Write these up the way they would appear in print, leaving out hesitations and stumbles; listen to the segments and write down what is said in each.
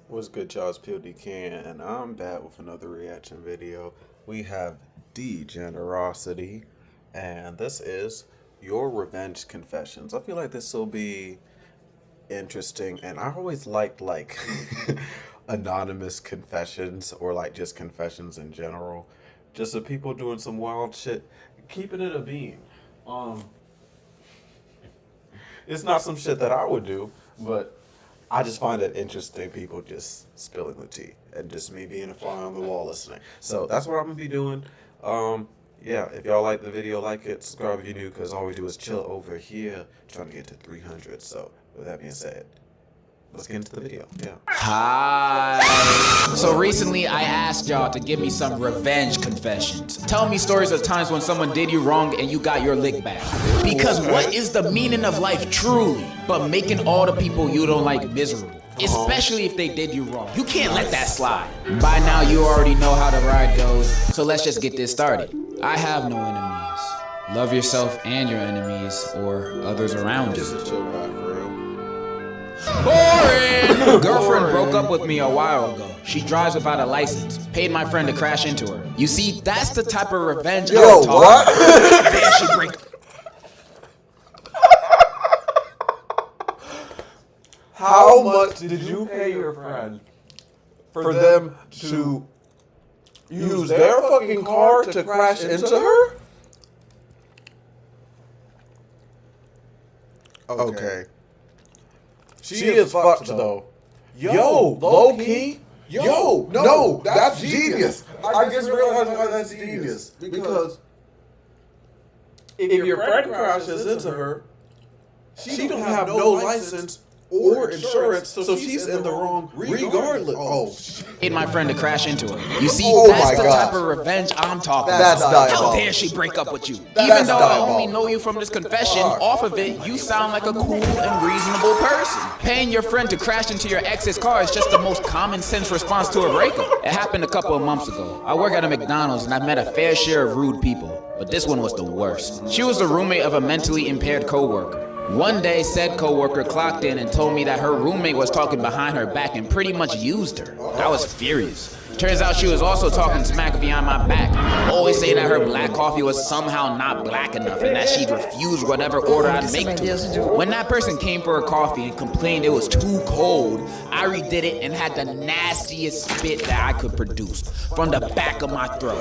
What's good, y'all? It's Pod.cannion, and I'm back with another reaction video. We have Degenerocity, and this is Your Revenge Confessions. I feel like this will be interesting, and I always liked, anonymous confessions, or, just confessions in general. Just of people doing some wild shit, keeping it a being. It's not some shit that I would do, but I just find it interesting, people just spilling the tea and just me being a fly on the wall listening. So that's what I'm going to be doing. Yeah, if y'all like the video, like it, subscribe if you're new, because all we do is chill over here trying to get to 300. So with that being said, let's get into the video. Yeah. Hi. So recently I asked y'all to give me some revenge confessions. Tell me stories of times when someone did you wrong and you got your lick back. Because what is the meaning of life truly but making all the people you don't like miserable? Especially if they did you wrong. You can't let that slide. By now you already know how the ride goes, so let's just get this started. I have no enemies. Love yourself and your enemies, or others around you. Just a chill guy, for real. Boring! Girlfriend broke up with me a while ago. She drives without a license. Paid my friend to crash into her. You see, that's the type of revenge I'm talking about. Then she break. How much did you pay your friend for them to use their fucking car to crash into her? Okay. She is fucked though. Yo, low key. Yo, no, that's genius. I just realized why that's genius. Because if your friend crashes into her, she don't have no license or insurance, so she's in the wrong regardless. Oh, Paid my friend to crash into her. You see, Oh that's my the God. type of revenge I'm talking That's about. diabolical. How dare she break up with you? That's Even though I diabolical. only know you from this confession, off of it, you sound like a cool and reasonable person. Paying your friend to crash into your ex's car is just the most common sense response to a breakup. It happened a couple of months ago. I work at a McDonald's and I've met a fair share of rude people, but this one was the worst. She was the roommate of a mentally impaired coworker. One day, said coworker clocked in and told me that her roommate was talking behind her back and pretty much used her. I was furious. Turns out she was also talking smack behind my back. Always saying that her black coffee was somehow not black enough and that she'd refuse whatever order I'd make to her. When that person came for her coffee and complained it was too cold, I redid it and had the nastiest spit that I could produce from the back of my throat.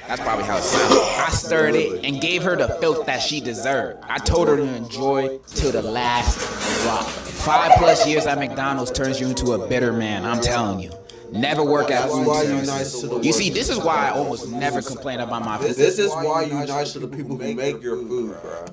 That's probably how it sounds. I stirred it and gave her the filth that she deserved. I told her to enjoy till the last drop. 5+ years at McDonald's turns you into a bitter man, I'm telling you. Never work at food service. You see, this is why I almost never complain about my food. this is why you nice to the people who make your food, bro.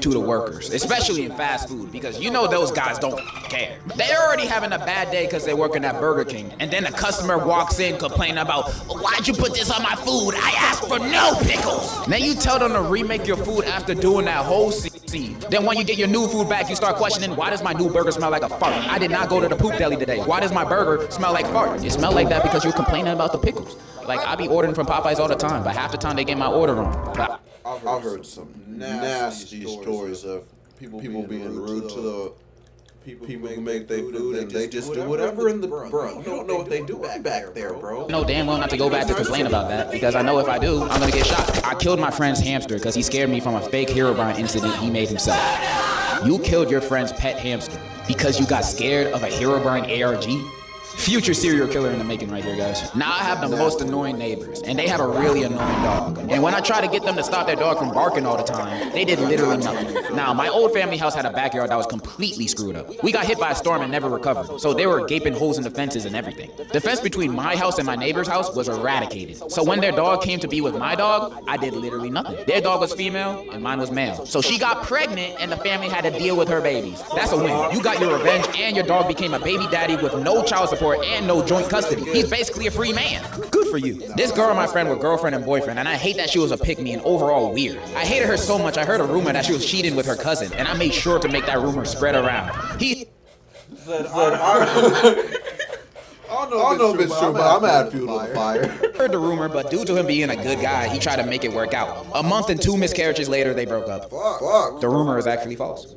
To the workers, especially in fast food, because you know those guys don't care. They're already having a bad day because they're working at Burger King, and then a customer walks in complaining about, why'd you put this on my food? I asked for no pickles. Then you tell them to remake your food after doing that whole scene. Then when you get your new food back, you start questioning, why does my new burger smell like a fart? I did not go to the poop deli today. Why does my burger smell like fart? It smelled like that because you're complaining about the pickles. Like, I be ordering from Popeyes all the time, but half the time they get my order wrong. But I've heard some nasty stories of people being rude to the people who make their food, and they just do whatever in the bro. You don't know what they do back there, bro. I know damn well not to go back to complain about that, because I know if I do, I'm gonna get shot. I killed my friend's hamster because he scared me from a fake Herobrine incident he made himself. You killed your friend's pet hamster because you got scared of a Herobrine ARG? Future serial killer in the making right here, guys. Now I have the most annoying neighbors, and they have a really annoying dog. And when I try to get them to stop their dog from barking all the time, they did literally nothing. Now, my old family house had a backyard that was completely screwed up. We got hit by a storm and never recovered, so there were gaping holes in the fences and everything. The fence between my house and my neighbor's house was eradicated. So when their dog came to be with my dog, I did literally nothing. Their dog was female, and mine was male. So she got pregnant, and the family had to deal with her babies. That's a win. You got your revenge, and your dog became a baby daddy with no child support and no joint custody. He's basically a free man. Good for you. This girl and my friend were girlfriend and boyfriend, and I hate that she was a pick-me and overall weird. I hated her so much I heard a rumor that she was cheating with her cousin, and I made sure to make that rumor spread around. He said, I don't know if it's true, but I'm at fuel to the fire. heard the rumor, but due to him being a good guy, he tried to make it work out. A month and 2 miscarriages later, they broke up. Fuck. The rumor is actually false.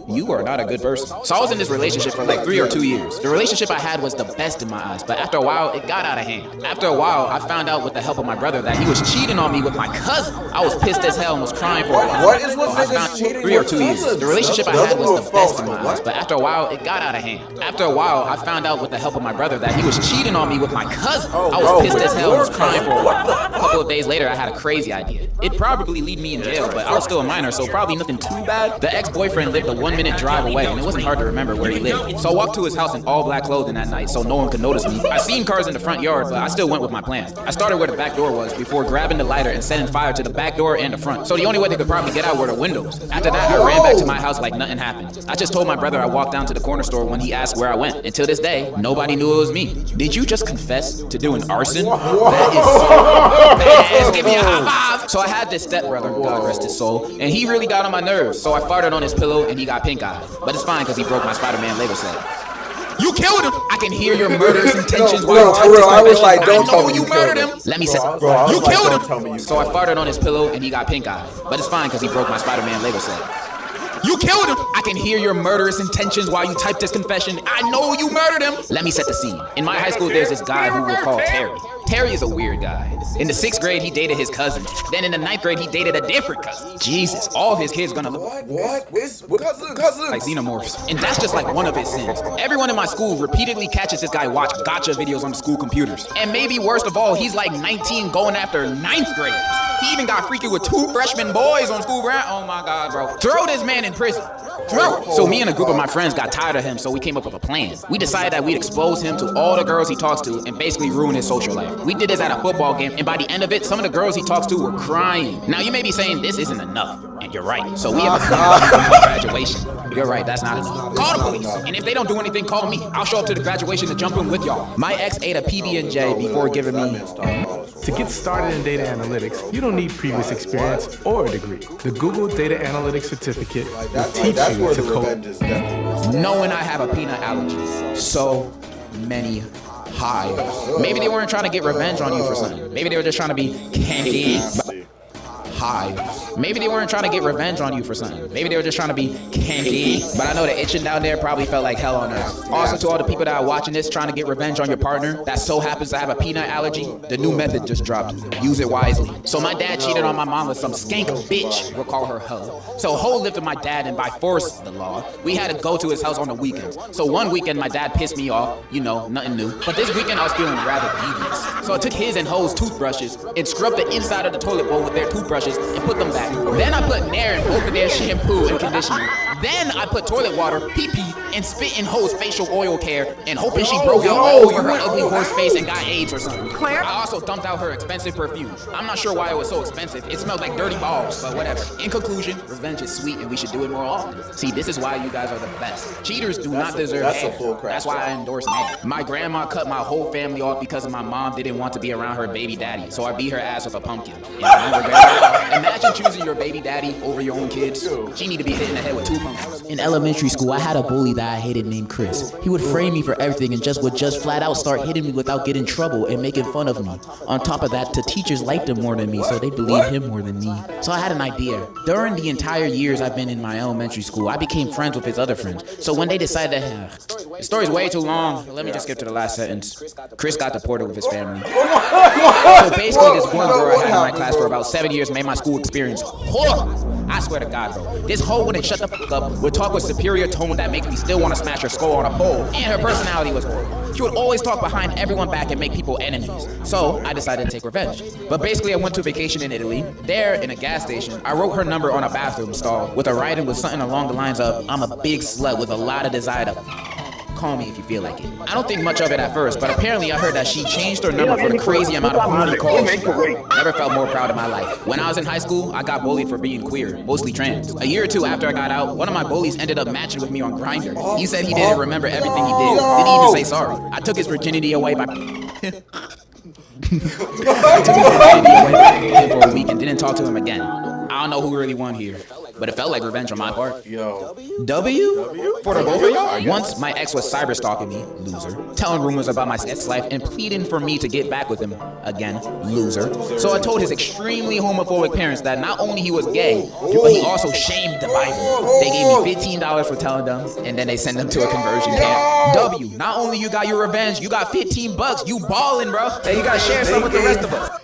you are not a good person. So I was in this relationship for like 3 or 2 years. The relationship I had was the best in my eyes, but after a while, it got out of hand. After a while, I found out with the help of my brother that he was cheating on me with my cousin. I was pissed as hell and was crying for a while. What is with niggas cheating 3 or with 2 years. cousins? The relationship I had was the best in my What? eyes, but after a while, it got out of hand. After a while, I found out with the help of my brother that he was cheating on me with my cousin. I was pissed as hell and was crying for a while. A couple of days later, I had a crazy idea. It'd probably leave me in jail, but I was still a minor, so probably nothing too bad. The ex-boyfriend lived a 1-minute drive away, and it wasn't hard to remember where he lived. So I walked to his house in all black clothing that night so no one could notice me. I seen cars in the front yard, but I still went with my plan. I started where the back door was before grabbing the lighter and setting fire to the back door and the front. So the only way they could probably get out were the windows. After that, I ran back to my house like nothing happened. I just told my brother I walked down to the corner store when he asked where I went. Until this day, nobody knew it was me. Did you just confess to doing arson? That is so bad. Give me a high five. So I had this stepbrother, God rest his soul, and he really got on my nerves. So I farted on his pillow and he got pink eye. But it's fine because he broke my Spider-Man Lego set. You killed him! I can hear your murderous intentions while you type this I was like, don't tell me you murdered him. Let me say, you killed him. So I farted on his pillow and he got pink eye. But it's fine because he broke my Spider-Man Lego set. You killed him! I can hear your murderous intentions while you type this confession. I know you murdered him! Let me set the scene. In my high school, there's this guy who we'll call Terry. Terry is a weird guy. In the 6th grade, he dated his cousin. Then in the 9th grade, he dated a different cousin. Jesus, all of his kids gonna look What? Cousins? like xenomorphs. And that's just like one of his sins. Everyone in my school repeatedly catches this guy watch gotcha videos on the school computers. And maybe worst of all, he's like 19 going after 9th graders. He even got freaky with 2 freshman boys on school ground. Oh my God, bro. Throw this man in prison. Throw it. So me and a group of my friends got tired of him, so we came up with a plan. We decided that we'd expose him to all the girls he talks to and basically ruin his social life. We did this at a football game, and by the end of it, some of the girls he talks to were crying. Now you may be saying this isn't enough, and you're right. So we have a plan for graduation. You're right, that's not enough. Call the police, and if they don't do anything, call me. I'll show up to the graduation to jump in with y'all. My ex ate a PB&J before giving me... To get started in data analytics, you don't need previous experience or a degree. The Google Data Analytics Certificate will teach you to code. Knowing I have a peanut allergy. So many hives. Maybe they weren't trying to get revenge on you for something. Maybe they were just trying to be candy. Hives. Maybe they weren't trying to get revenge on you for something. Maybe they were just trying to be candy. But I know the itching down there probably felt like hell on earth. Also to all the people that are watching this trying to get revenge on your partner that so happens to have a peanut allergy, the new method just dropped. Use it wisely. So my dad cheated on my mom with some skank bitch. We'll call her Ho. So Ho lived with my dad, and by force of the law, we had to go to his house on the weekends. So one weekend my dad pissed me off. You know, nothing new. But this weekend I was feeling rather devious. So I took his and Ho's toothbrushes and scrubbed the inside of the toilet bowl with their toothbrushes and put them back. Then I put Nair in both of their shampoo and conditioner. Then I put toilet water, pee-pee, and spit in Ho's facial oil care and hoping she broke out all over her ugly horse face and got AIDS or something. I also dumped out her expensive perfume. I'm not sure why it was so expensive. It smelled like dirty balls, but whatever. In conclusion, revenge is sweet and we should do it more often. See, this is why you guys are the best. Cheaters do not deserve hair. That's why I endorse Nair. My grandma cut my whole family off because my mom didn't want to be around her baby daddy, so I beat her ass with a pumpkin. Imagine choosing your baby daddy over your own kids. She need to be hit in the head with 2 pumpkins. In elementary school, I had a bully that I hated named Chris. He would frame me for everything and would flat out start hitting me without getting in trouble and making fun of me. On top of that, the teachers liked him more than me, so they believed him more than me. So I had an idea. During the entire years I've been in my elementary school, I became friends with his other friends. So when they decided that, the story's way too long, let me just skip to the last sentence. Chris got deported with his family. So basically, this one girl I had in my class for about 7 years made my school experience horrible. I swear to God, bro. This hoe wouldn't shut the fuck up, would talk with superior tone that makes me still want to smash her skull on a pole. And her personality was horrible. She would always talk behind everyone back and make people enemies. So I decided to take revenge. But basically, I went to vacation in Italy. There, in a gas station, I wrote her number on a bathroom stall with a writing with something along the lines of, "I'm a big slut with a lot of desire to call me if you feel like it." I don't think much of it at first, but apparently I heard that she changed her number for the crazy amount of booty calls she got. Never felt more proud of my life. When I was in high school, I got bullied for being queer, mostly trans. A year or two after I got out, one of my bullies ended up matching with me on Grindr. He said he didn't remember everything he did. Didn't even say sorry. I took his virginity away by... I took his virginity away for a week and didn't talk to him again. I don't know who really won here. but it felt like revenge on my part. Yo. W? For the both of y'all? Once, my ex was cyber stalking me, loser, telling rumors about my sex life and pleading for me to get back with him, again, loser. So I told his extremely homophobic parents that not only he was gay, but he also shamed the Bible. They gave me $15 for telling them, and then they sent them to a conversion camp. W, not only you got your revenge, you got $15. You ballin', bro. Hey, you gotta share some with the rest of us.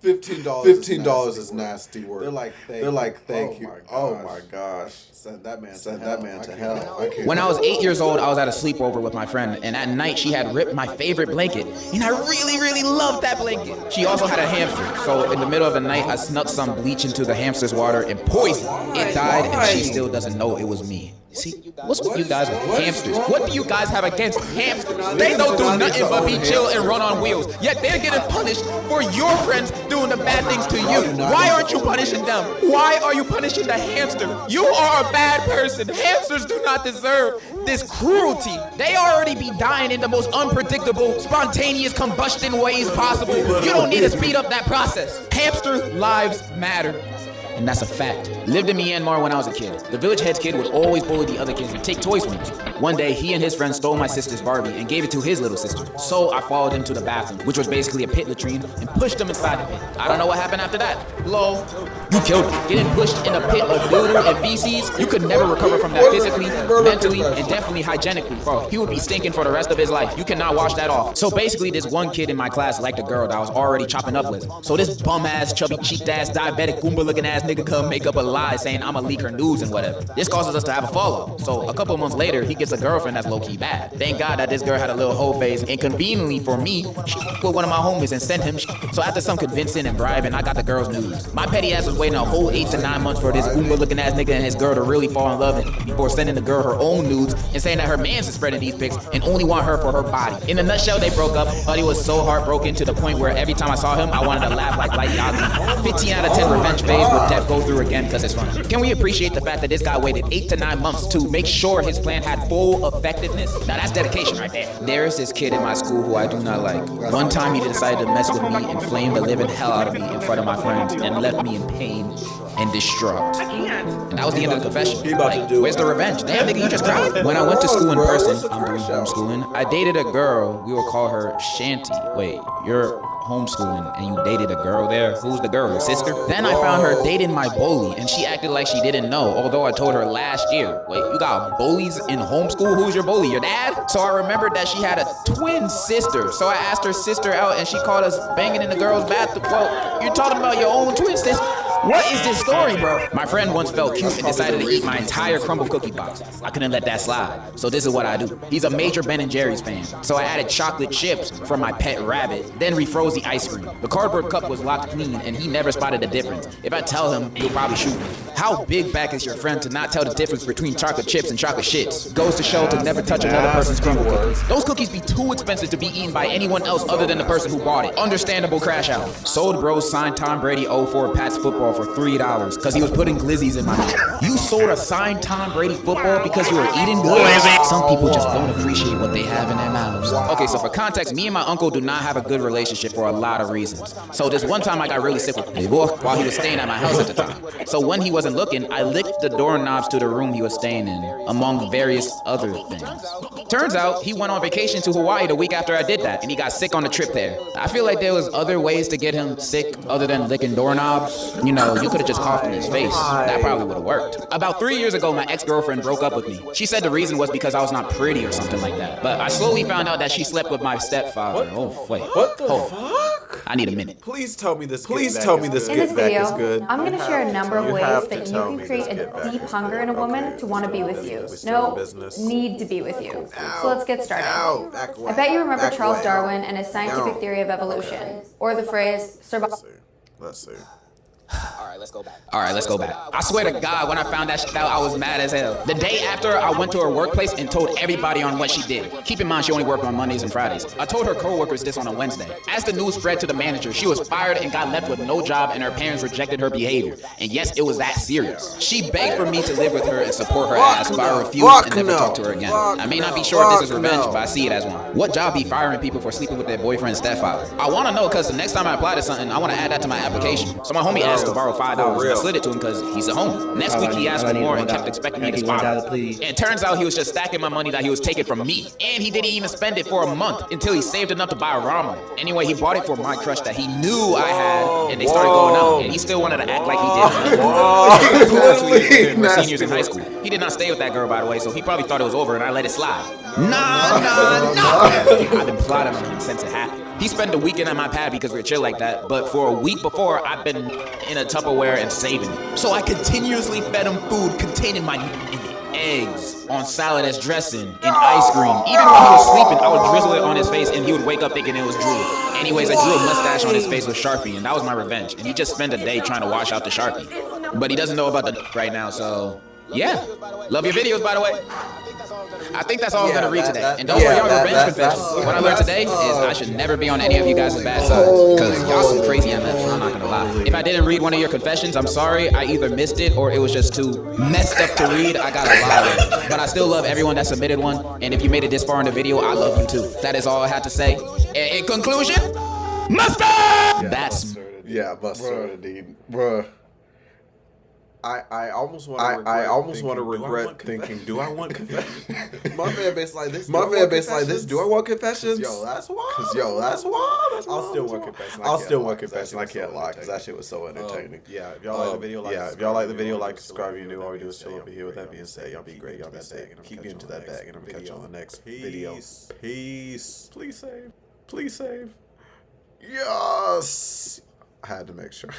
$15 is nasty work. They're like, thank you. Oh my gosh. Send that man to hell. When I was 8 years old, I was at a sleepover with my friend, and at night she had ripped my favorite blanket, and I really loved that blanket. She also had a hamster, so in the middle of the night, I snuck some bleach into the hamster's water and poisoned. It died, and she still doesn't know it was me. See, what's with you guys with hamsters? What do you guys have against hamsters? They don't do nothing but be chill and run on wheels. Yet they're getting punished for your friends doing the bad things to you. Why aren't you punishing them? Why are you punishing the hamster? You are a bad person. Hamsters do not deserve this cruelty. They already be dying in the most unpredictable, spontaneous combustion ways possible. You don't need to speed up that process. Hamster lives matter. And that's a fact. Lived in Myanmar when I was a kid. The village head's kid would always bully the other kids and take toys from them. One day, he and his friend stole my sister's Barbie and gave it to his little sister. So I followed him to the bathroom, which was basically a pit latrine, and pushed him inside the pit. I don't know what happened after that. Lol. You killed him. Getting pushed in a pit of doo-doo and feces, you could never recover from that physically, mentally, and definitely hygienically, bro. He would be stinking for the rest of his life. You cannot wash that off. So basically, this one kid in my class liked a girl that I was already chopping up with. So this bum-ass, chubby-cheeked-ass, diabetic, Goomba-looking ass nigga come make up a lie saying I'ma leak her nudes and whatever. This causes us to have a fallout. So a couple months later, he gets a girlfriend that's low-key bad. Thank God that this girl had a little hoe face, and conveniently for me, she with one of my homies and sent him. So after some convincing and bribing, I got the girl's nudes. My petty ass was waiting a whole 8 to 9 months for this Goomba-looking ass nigga and his girl to really fall in love before sending the girl her own nudes and saying that her man's is spreading these pics and only want her for her body. In a nutshell, they broke up. Buddy was so heartbroken to the point where every time I saw him, I wanted to laugh like Light Yagi. 15 out of 10 revenge phase with Death go through again because it's fun. Can we appreciate the fact that this guy waited 8 to 9 months to make sure his plan had full effectiveness? Now that's dedication right there. There is this kid in my school who I do not like. One time he decided to mess with me and flame the living hell out of me in front of my friends and left me in pain and distraught. And that was the end of the confession. Like, where's the revenge? Damn, nigga, you just cried. When I went to school in person, I'm doing homeschooling, I dated a girl, we will call her Shanty. Wait, you're homeschooling and you dated a girl there? Who's the girl, your sister? Then I found her dating my bully and she acted like she didn't know, although I told her last year. Wait, you got bullies in homeschool? Who's your bully, your dad? So I remembered that she had a twin sister. So I asked her sister out and she caught us banging in the girl's bathroom. Well, you're talking about your own twin sister? What is this story, bro? My friend once felt cute and decided to eat my entire crumble cookie box. I couldn't let that slide. So this is what I do. He's a major Ben & Jerry's fan. So I added chocolate chips from my pet rabbit, then refroze the ice cream. The cardboard cup was locked clean and he never spotted the difference. If I tell him, he'll probably shoot me. How big back is your friend to not tell the difference between chocolate chips and chocolate shits? Goes to show to never touch another person's crumble cookies. Those cookies be too expensive to be eaten by anyone else other than the person who bought it. Understandable crash out. Sold bros signed Tom Brady 04 Pats football for $3 because he was putting glizzies in my mouth. You sold a signed Tom Brady football because you were eating glizzy? Some people just don't appreciate what they have in their mouths. Okay, so for context, me and my uncle do not have a good relationship for a lot of reasons. So this one time I got really sick with him while he was staying at my house at the time. So when he wasn't looking, I licked the doorknobs to the room he was staying in, among various other things. Turns out he went on vacation to Hawaii the week after I did that, and he got sick on the trip there. I feel like there was other ways to get him sick other than licking doorknobs. You know, you could have just coughed in his face. That probably would have worked. About 3 years ago, my ex-girlfriend broke up with me. She said the reason was because I was not pretty or something like that. But I slowly found out that she slept with my stepfather. Oh, wait. What the fuck? I need a minute. Please tell me this. Please tell me this get back is good. I'm going to share a number of ways that you can create a deep hunger in a woman to want to be with you. No, need to be with you. So let's get started. I bet you remember Charles Darwin and his scientific theory of evolution, or the phrase survival. Let's see. All right, let's go back. I swear to God, when I found that shit out, I was mad as hell. The day after, I went to her workplace and told everybody on what she did. Keep in mind, she only worked on Mondays and Fridays. I told her coworkers this on a Wednesday. As the news spread to the manager, she was fired and got left with no job, and her parents rejected her behavior. And yes, it was that serious. She begged for me to live with her and support her ass, but I refused and never talked to her again. I may not be sure if this is revenge, but I see it as one. What job be firing people for sleeping with their boyfriend's stepfather? I want to know because the next time I apply to something, I want to add that to my application. So my homie asked to borrow $5 and I slid it to him because he's a homie. Next week he asked for more and kept expecting me to spot him. And it turns out he was just stacking my money that he was taking from me. And he didn't even spend it for a month until he saved enough to buy a ramen. Anyway, he bought it for my crush that he knew I had, and they started going out. And he still wanted to act like he did. We're seniors in high school. He did not stay with that girl, by the way, so he probably thought it was over and I let it slide. Nah. I've been plotting on him since it happened. He spent the weekend at my pad because we're chill like that, but for a week before, I've been in a Tupperware and saving it. So I continuously fed him food containing my eggs on salad as dressing and ice cream. Even when he was sleeping, I would drizzle it on his face and he would wake up thinking it was drool. Anyways, I drew a mustache on his face with Sharpie and that was my revenge. And he just spent a day trying to wash out the Sharpie. But he doesn't know about the right now, so yeah. Love your videos, by the way. I think that's all I'm gonna read today. And those were y'all revenge confessions. What I learned today is I should never be on any of you guys' bad sides. Because y'all some crazy MFs, I'm not gonna lie. If I didn't read one of your confessions, I'm sorry. I either missed it or it was just too messed up to read. I got a lie. But I still love everyone that submitted one. And if you made it this far in the video, I love you too. That is all I had to say. In conclusion, mustard! That's... Yeah, mustard indeed. Bruh. I almost want to regret thinking, do I want confession? My fan base like this. Do I want confessions? Yo, that's wild. I'll still want confession. I can't lie because that shit was so entertaining. Yeah, if y'all like the video, like, subscribe. You know all we do is chill over here. With that being said, y'all be great. Y'all be safe. Keep getting to that bag, and I'm gonna catch you on the next video. Peace. Please save. Yes. I had to make sure.